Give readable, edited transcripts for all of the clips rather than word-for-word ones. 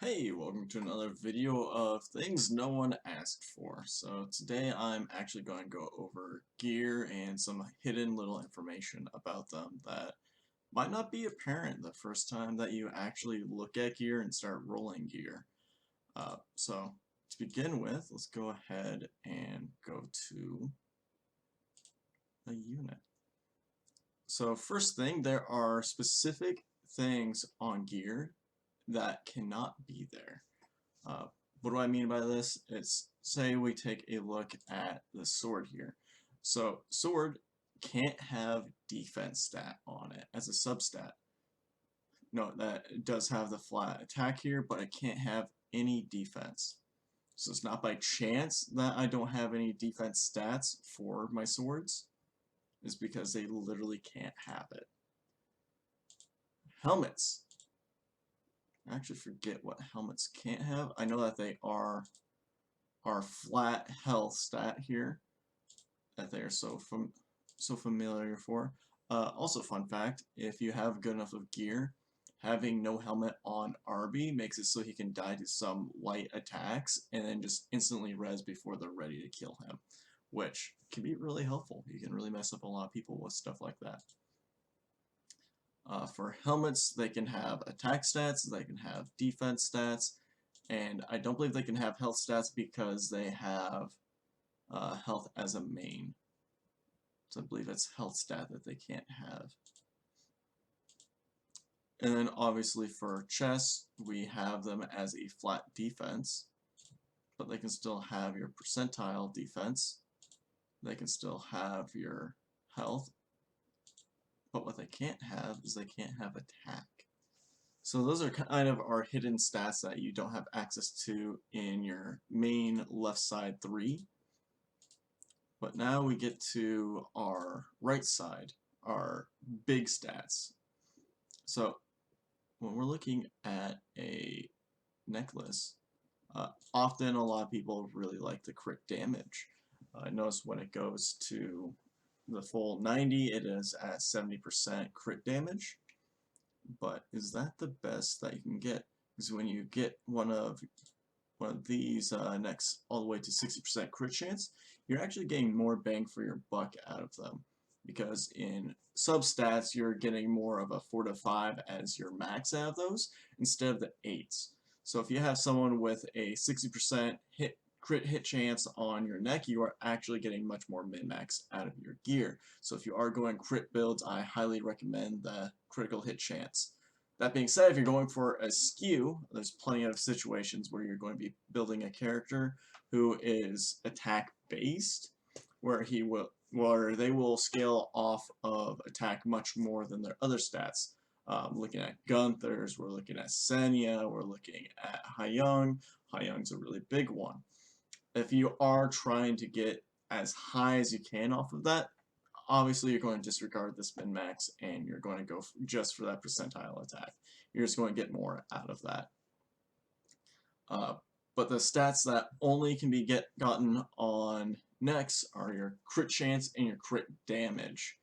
Hey, welcome to another video of things no one asked for. So today I'm actually going to go over gear and some hidden little information about them that might not be apparent the first time that you actually look at gear and start rolling gear. So to begin with, let's go ahead and go to a unit. So first thing, there are specific things on gear that cannot be there. Uh, what do I mean by this? It's, say we take a look at the sword here. So sword can't have defense stat on it as a substat. Note that it does have the flat attack here, but it can't have any defense. So it's not by chance that I don't have any defense stats for my swords. It's because they literally can't have it. Helmets. I actually forget what helmets can't have. I know that they are our flat health stat here that they are so familiar for. Also, fun fact: if you have good enough of gear, having no helmet on Arby makes it so he can die to some light attacks and then just instantly res before they're ready to kill him, which can be really helpful. You can really mess up a lot of people with stuff like that. For helmets, they can have attack stats, they can have defense stats, and I don't believe they can have health stats because they have health as a main. So I believe it's health stat that they can't have. And then obviously for chests, we have them as a flat defense, but they can still have your percentile defense. They can still have your health, but what they can't have is they can't have attack. So those are kind of our hidden stats that you don't have access to in your main left side 3. But now we get to our right side, our big stats. So when we're looking at a necklace, often a lot of people really like the crit damage. Notice when it goes to the full 90, it is at 70% crit damage. But is that the best that you can get? Because when you get one of these necks all the way to 60% crit chance, you're actually getting more bang for your buck out of them. Because in substats, you're getting more of a 4 to 5 as your max out of those, instead of the 8s. So if you have someone with a 60% crit hit chance on your neck, you are actually getting much more min-max out of your gear. So if you are going crit builds, I highly recommend the critical hit chance. That being said, if you're going for a skew, there's plenty of situations where you're going to be building a character who is attack based, where they will scale off of attack much more than their other stats. Looking at Gunthers, we're looking at Senya, we're looking at Hayoung. Hayoung's a really big one. If you are trying to get as high as you can off of that, obviously you're going to disregard this min-max and you're going to go just for that percentile attack. You're just going to get more out of that. But the stats that only can be gotten on necks are your crit chance and your crit damage.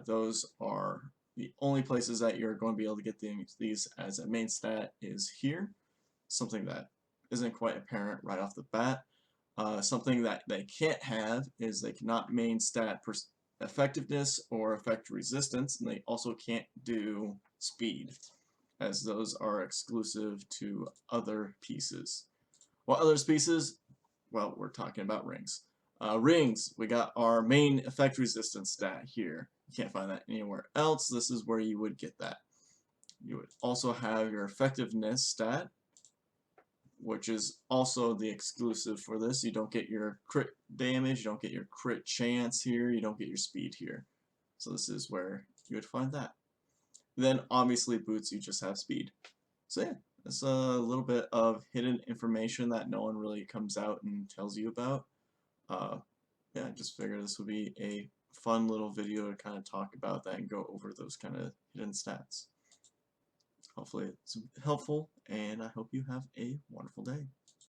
Those are the only places that you're going to be able to get these as a main stat is here. Something that isn't quite apparent right off the bat. Something that they can't have is they cannot main stat effectiveness or effect resistance, and they also can't do speed, as those are exclusive to other pieces. What other pieces? Well, we're talking about rings. Rings, we got our main effect resistance stat here. You can't find that anywhere else. This is where you would get that. You would also have your effectiveness stat, which is also the exclusive for this. You don't get your crit damage, you don't get your crit chance here, you don't get your speed here. So this is where you would find that. Then obviously boots, you just have speed. So yeah, that's a little bit of hidden information that no one really comes out and tells you about. Yeah, I just figured this would be a fun little video to kind of talk about that and go over those kind of hidden stats. Hopefully it's helpful, and I hope you have a wonderful day.